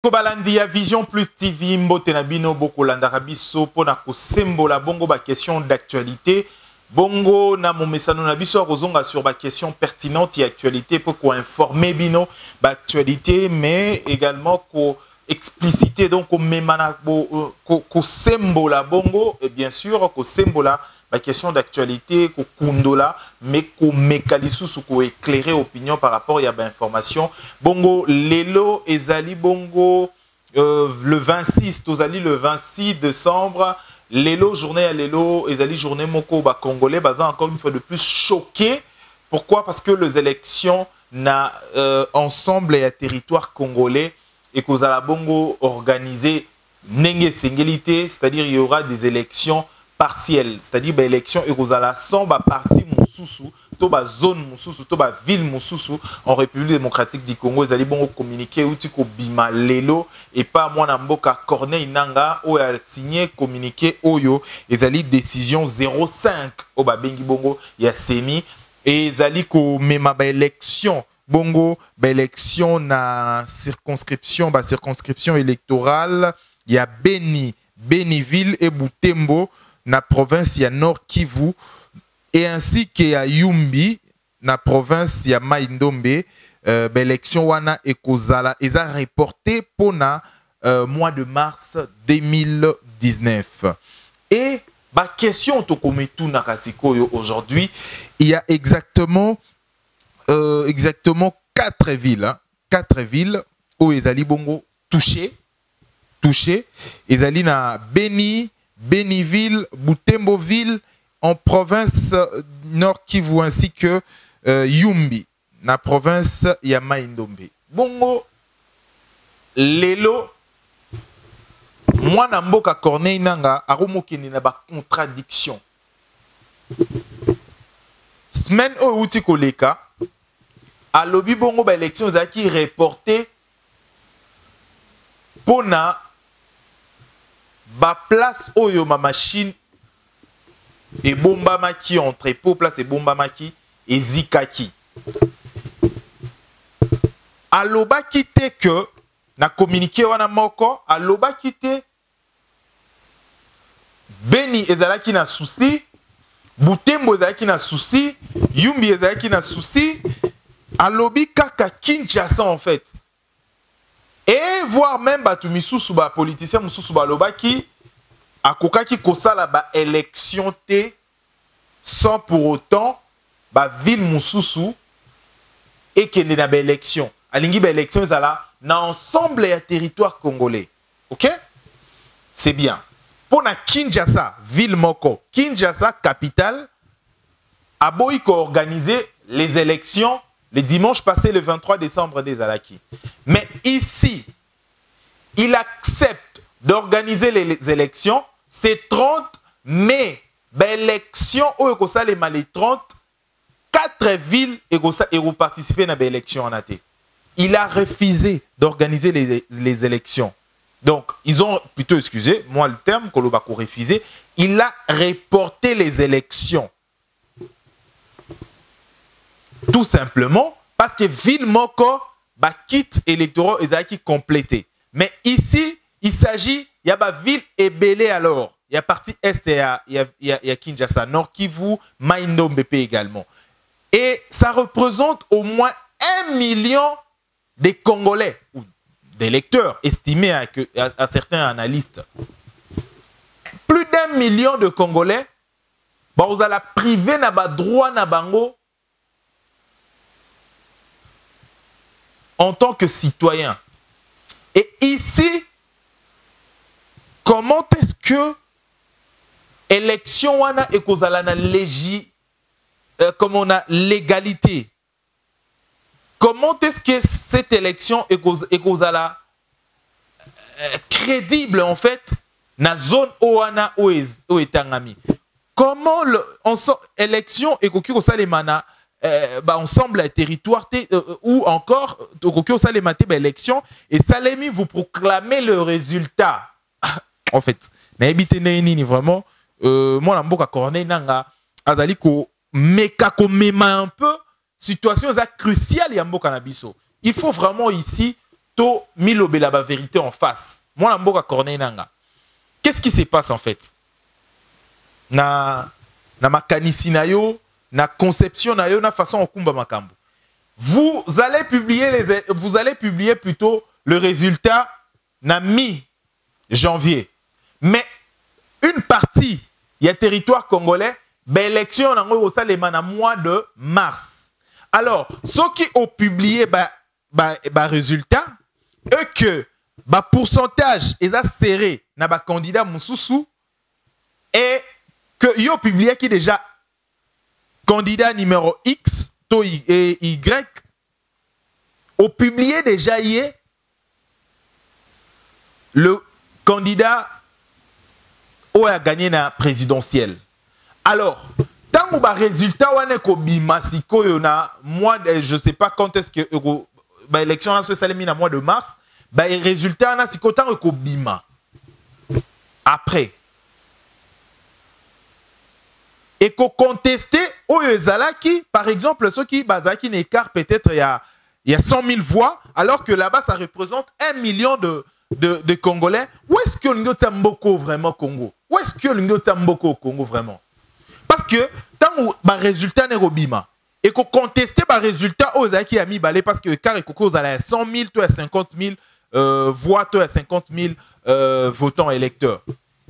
Kobalandi ya Vision Plus TV mbote na bino bokolanda biso pona kosembola bongo ba question d'actualité bongo na momesano na biso kozonga sur ba question pertinente et actualité pour ko informer bino ba actualité mais également ko expliciter donc ko memana ko sembola bongo et bien sûr ko sembola la question d'actualité, ko kundola, mais ko mekalisu ko éclairer opinion par rapport à l'information. Bongo lelo ezali bongo le 26, tozali le 26 décembre. Lelo journée à lelo ezali journée moko ba congolais baza encore une fois de plus choqué. Pourquoi? Parce que les élections na ensemble et à territoire congolais et kozala bongo organisé nenge singélité, c'est-à-dire il y aura des élections partielle, c'est-à-dire bah, élection et vous allez sans parti mususu, to ba zone mususu, to ba ville mususu en République démocratique du Congo, ils allaient bon communiquer outil ko bima lelo et pas moi na mboka Corneille Nanga ou a signé communiqué oyo, ils allaient décision 05 au ba bengi bongo ya semi et ils allaient ko mema ba élection bongo ba élection na circonscription électorale il y a Beniville et Butembo na province ya Nord Kivu et ainsi que ya Yumbi na province ya Mai-Ndombe élection wana ekozala eza reporté pour na mois de mars 2019 et ba question to kometu na kasikoyo aujourd'hui il y a exactement 4 villes où ezali bongo touchées ezali na Beniville, Butemboville en province Nord Kivu ainsi que Yumbi, na province ya Mai-Ndombe. Bongo lelo mwana mboka Corneille Nanga aromokeni na ba contradiction. Semaine o uti koleka alobi bongo ba élection zaki reporté pona ba place oyo ma machine et bomba maki entrepôt place et bomba maki et zikaki aloba kite que na communiqué wana moko aloba kite Beni ezalaki na souci Butembo ezalaki na souci Yumbi ezalaki na souci alobi kaka Kinshasa en fait. Et voir même batu misusu ba politicien misusu ba lobaki akokaki kosala ba élection té sans pour autant ba ville misusu et que na ba élection alingi ba élection ezala na ensemble ya territoire congolais. OK? C'est bien. Pour na Kinshasa ville moko, Kinshasa capitale aboyi ko organiser les élections le dimanche passé, le 23 décembre des Alaki. Mais ici, il accepte d'organiser les élections. C'est 30 mai. L'élection, où les 30, 4 villes et participer à l'élection en athée. Il a refusé d'organiser les élections. Donc, ils ont plutôt, excusez, moi le terme, que l'on va refuser, il a reporté les élections. Tout simplement parce que ville moko ba kit électoraux ezaki complété. Mais ici, il s'agit il y a ba ville ebélé alors. Il y a partie est il y a Kinshasa, Nord Kivu, Mai-Ndombe également. Et ça représente au moins 1 million de Congolais ou d'électeurs estimés à certains analystes. Plus d'1 million de Congolais ba vous allez priver na ba droit na bango en tant que citoyen. Et ici, comment est-ce que élection wana et kozala na comme on a légalité? Comment est-ce que cette élection est kozala crédible en fait na zone oana o etangami? Comment l'élection est kozala ensemble à territoire ou encore élection et Salemi vous proclamez le résultat en fait vraiment moi la mboka Corneille Nanga azali ko meka ko mema un peu situation cruciale ya mboka na biso. Il faut vraiment ici to milobela ba vérité en face. Moi na mboka Corneille nanga. Qu'est-ce qui se passe en fait? Na makanisi na yo, na conception na yo, na façon okumba makambo. Vous allez publier plutôt le résultat na mi-janvier. Mais une partie, il y a territoire congolais, ben élection au mois de mars. Alors, ceux qui ont publié résultat, eux que pourcentage est serré na candidat Moussoussou et que ils ont publié qui déjà candidat numéro X et Y ont publié déjà hier le candidat qui a gagné la présidentielle. Alors, tant que le résultat est bima siko na mois de, je sais pas quand est-ce que l'élection se salé na mois de mars, le résultat na siko tant que bima. Après et qu'on contesté au Zalaki, par exemple, ceux qui bazaki n'écart peut-être il y a 100 000 voix, alors que là-bas ça représente 1 million de Congolais. Où est-ce que l'Union Tamboko vraiment Congo? Où est-ce que l'Union Tamboko au Congo vraiment? Parce que tant que le résultat n'est robima et qu'on contesté le résultat aux Zalaki a mis balé parce que car vous avez 100 000, toi 50 000 voix, toi 50 000 votants électeurs.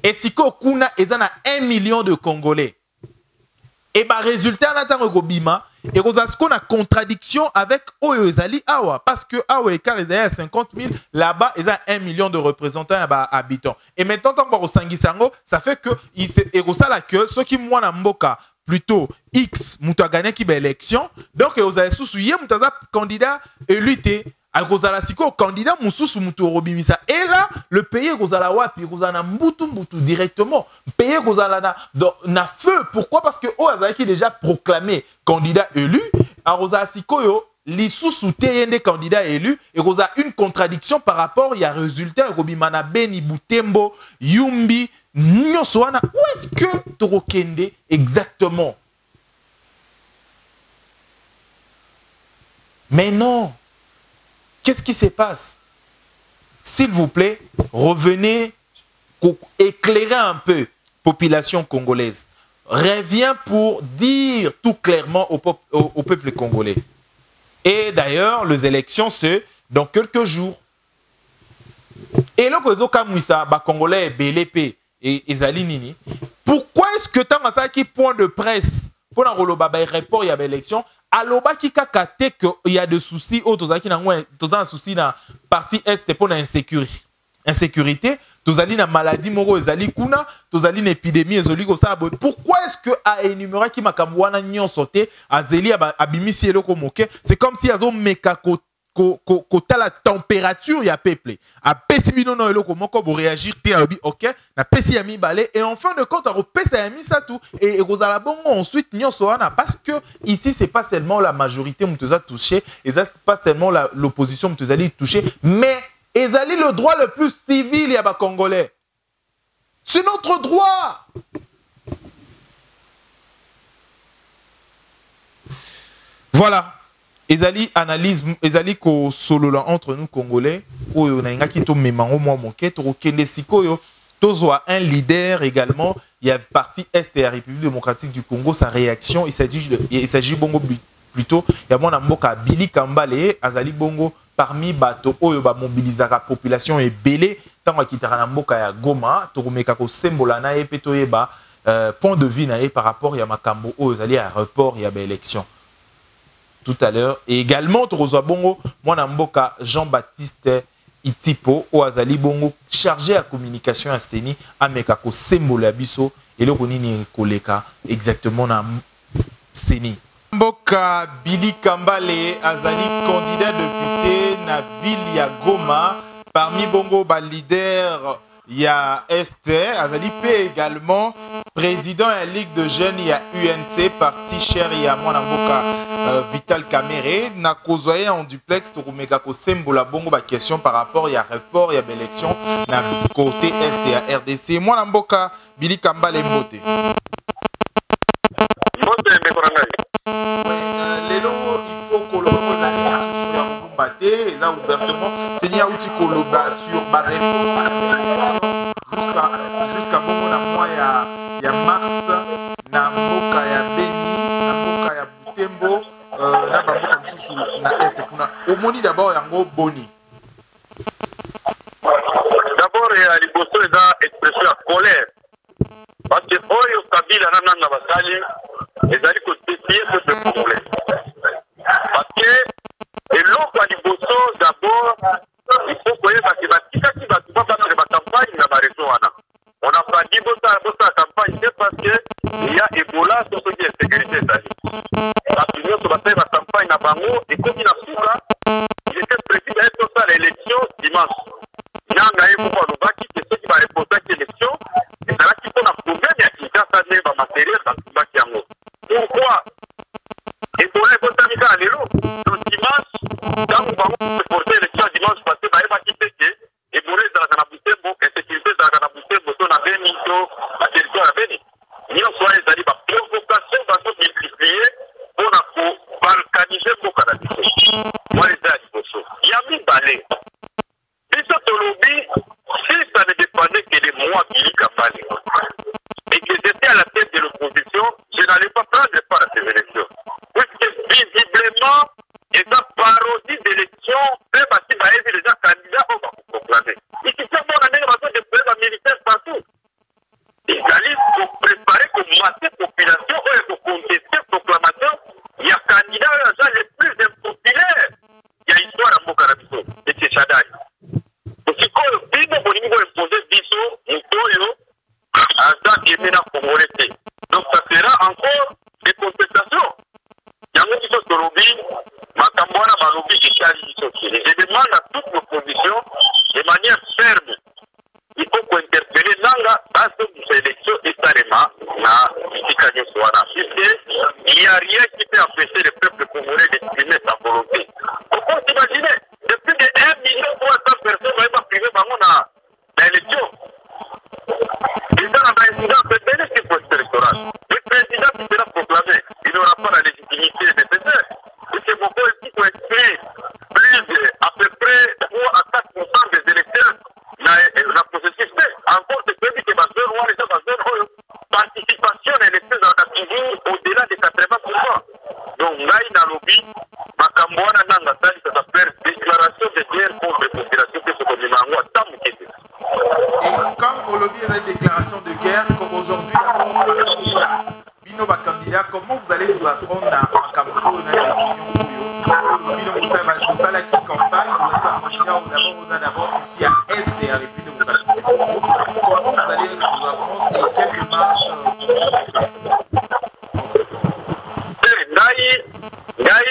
Et si qu'on a 1 million de Congolais. Et le résultat, et qu'on a contradiction avec Oyozali Awa. Parce que Awa et Kar, ils ont 50 000, là-bas, ils ont 1 million de représentants habitants. Et maintenant, tant qu'on Sangisango, ça fait que ceux qui m'ont mboka plutôt X, mouta gagné qui élection. Donc, vous avez sous-souillé, mouta candidat élu. Alkozala siko candidat mususu mutu robimisa et là le pays kozala wapi kozala mbutu directement pays kozala na feu. Pourquoi? Parce que Oazaki qui déjà proclamé candidat élu akozala siko yo lisusu teyende candidat élu et kozala une contradiction par rapport il y a résultat robimana Beni Butembo Yumbi nyonso wana. Où est-ce que torokende exactement? Mais non. Qu'est-ce qui se passe? S'il vous plaît, revenez pour éclairer un peu la population congolaise. Reviens pour dire tout clairement au peuple congolais. Et d'ailleurs, les élections, c'est dans quelques jours. Et là, les Congolais, BLP et Zalinini, pourquoi est-ce que tu as un point de presse pour un report, il y a l'élection? Aloba ki kakate que il y a des soucis autres qui n'ont souci dans partie est pour l'insécurité, tozali na maladie moro ezali kuna, tozali na épidémie ezali ko sala. Pourquoi est-ce que a énumérer ki makambo wana nyon sauté azeli abimisi eloko moke? C'est comme si azo meka kota la température ya peuple a pesi bino no eloko moko bo réagir te abi OK na pesi ya mi balé et en fin de compte a pesa ya mi ça tout et kozala bongo ensuite nyonso wana parce que ici c'est pas seulement la majorité mutuza touché et ça c'est pas seulement l'opposition mutuzali touché mais ezali le droit le plus civil ya ba congolais. C'est notre droit. Voilà. Ezali analyse, ezali ko solo la entre nous Congolais, oyo na inga ki to memango mwa moke, to kende sikoyo, tozwa un leader également, il y a parti Est et la République démocratique du Congo, sa réaction, il s'agit bongo plutôt, il y a mon mboka Billy Kambale, azali bongo parmi bato oyo ba mobilisaka population et belé, tango kitara na mboka ya Goma, to komeka ko sembola na ye peto yeba point de vue na ye par rapport ya makambo oyo zali à report ya ba élection. Tout à l'heure. Et également, Torozoa Bongo, moi, Mboka Jean-Baptiste Itipo, Oazali Bongo, chargé à communication à Seni, Amekako Sembo Labiso, et le Ronini Koleka, exactement dans Seni. Mboka Billy Kambale, Azali, candidat député, na ville ya Goma, parmi Bongo, leader. Il y a Esther, Azali P également, président de la Ligue de Jeunes, il y a UNC, parti cher, il y a Mwanamboka Vital Kamere, na kozoye en duplex, Torumeka ko sembola bongo ba question par rapport, il y a report, il y a élection, na côté Est, il y a RDC, Mwanamboka Billy Kambale Mbote. Lelo, il faut que l'on ait ouvertement, Seigneur jusqu'à bongo na mois ya mars na mboka ya Beni na mboka ya Butembo na bamboka mosusu na este kuna omoni d'abord yango boni. D'abord ya liboso eza expression ya colère parce que oyo Kabila na nanga basali ezali kodéfier peuple congolais parce que eloko ya liboso d'abord il faut koyeba ke batikaki bato babasele bacampagne na barezo wana on a pas dit bosala campagne te parce que il y a Ebola soki insécurité ezali bato nyonso basali bacampagne na bango ekoki na suka il était prévu d'aye tosala élection dimanche nanga ye moko alobaki ke soki bareposaki élection ezalaki mpona problème ya Kinshasa nde bamateriel batumbaki yango pourquoi Ebola ekotami kaka lelo le dimanche ntango bango reporte élection ya dimanche parce bayebaki te ke Ebola ezalaka na Butembo insécurité ezalaka na Butembo to na Beni to baterritoire ya Beni nyonso wana ezali baprovocation bazomultiplie mpona kobalkanize mboka na biso wana eza ya liboso ya mibale biso tolobi si ça ne dépendait que de moi Billy Kambale et que j'étais à la tête de l'opposition, je n'allais pas prendre part à ces élections. Puisque visiblement, et sa parodie d'élection, même si vous avez déjà candidat, on va vous proclamer. Il suffit de voir la négociation de présence militaire partout. Les alliés pour préparer pour mater la population, ou pour contester la proclamation, il y a candidat les plus impopulaires. Il y a histoire à Mokarabiso, et c'est Chadaï. Donc, si on veut imposer Biso, Moutoyo, donc ça sera encore des contestations. Il y a un qui se lobby, Makambouana va lobby qui carry. Je demande à toute l'opposition de manière ferme. Il faut qu'on interpelle Nanga dans cette élection et Sarema na Itikanye Soana. Il n'y a rien qui peut empêcher le peuple congolais d'exprimer sa volonté. On peut s'imaginer, depuis de 1 300 000 personnes n'ont pas privé dans l'élection. Il dans la incidence de bénéfice pour ce restaurant. Le président qui sera proclamé, il n'aura pas la légitimité nécessaire. Et c'est pourquoi il faut exclure plus à peu près 3 à 4% des électeurs dans le processus. Encore, c'est prévu que ma zone, les gens, ma zone, participation à l'élection dans toujours au-delà de 80%. Donc, là, il y a un lobby, Makambouana Nangatali, ça s'appelle déclaration de guerre contre les populations que ce qu'on dit en tant que et comme au lobby, il y a une déclaration de guerre, comme aujourd'hui, Bino candidat, comment vous allez vous apprendre à Cameroun une décision Bino Moussala qui campagne, vous allez d'abord aussi à Est et à République démocratique du Congo. Comment vous allez vous apprendre et quelle démarche pour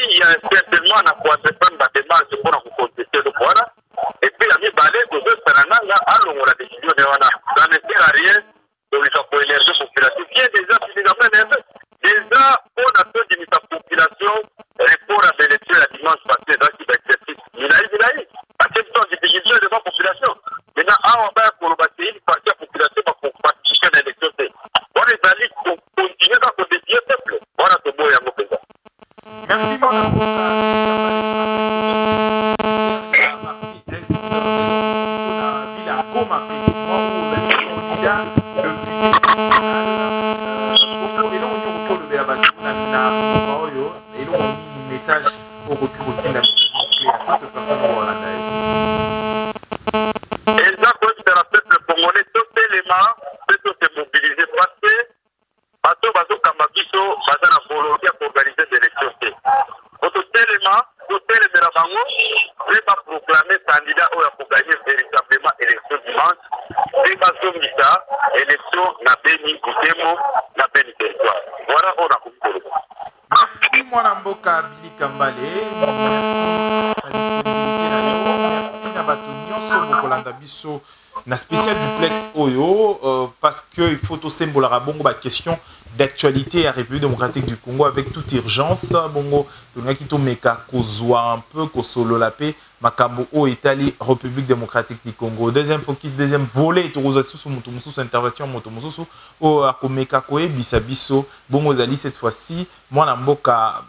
il y a certainement à quoi se prendre la démarche pour nous contester le pouvoir. Et puis, il y a mis balai que je fais allons la décision de Wana. Ça ne sert à rien de lui faire énergie population. Qui est déjà suffisamment énervé. Déjà, on a fait de sa population rapport à l'élection la dimanche passé dans qui exercice. Milaï. Parce que c'est une difficulté de la population. Maintenant, on va pour le bâtir, parce que la population va participer à l'élection. On les alliés pour continuer à défier le peuple. Voilà ce beau et un beau président. Merci, mon Goma précisément où vous avez le candidat le plus message au retour de la message à toute personne au Rwanda. Et là, quand tu as fait le Congolais, tout élément, c'est tout se mobiliser parce que Bazo Kamabiso, Baza na volonté pour organiser des élections. Tout élément, tout élément, je vais proclamer candidat pour gagner véritablement l'élection dimanche. Et Bazo Mita, élection na Beni, Butembo, na Beni territoire. Voilà, on a compris. Merci, mon Mboka Billy Kambale. Merci merci na bato nyonso bokolanda biso na spécial duplex oyo parce que il faut tout symboliser bongo ba question d'actualité à République démocratique du Congo avec toute urgence bongo tongaki to meka kozwa un peu kosolo la paix makambo o Italie République démocratique du Congo. Deuxième focus, deuxième volet tokoza susu moto mususu intervention moto mususu o akomeka koyebisa biso bongo zali cette fois-ci mwana mboka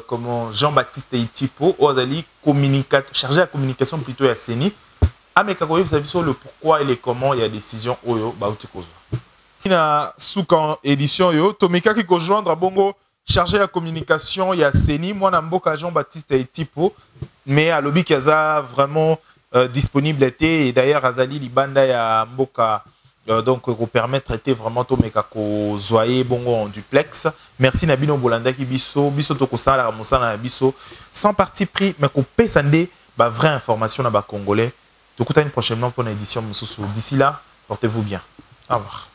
comment Jean-Baptiste Itipo Ozali chargé à communication plutôt à CENI ameka ko yebisa biso le pourquoi et les comment il y a décision oyo ba uti kozwa na soukan édition yo tomeka ki ko joindre bongo chargé la communication ya Seni mwana mboka Jean-Baptiste Etipo mais à lobby kaza vraiment disponible été et d'ailleurs azali libanda ya mboka donc pour permettre traiter vraiment to meka ko zoyer bongo en duplex. Merci Nabino Bolanda ki biso to ko sala la mosala na biso sans parti pris mais ko pesande ba vraie information na ba congolais. To kutani prochainement pour une édition mususu. D'ici là, portez-vous bien. Au revoir.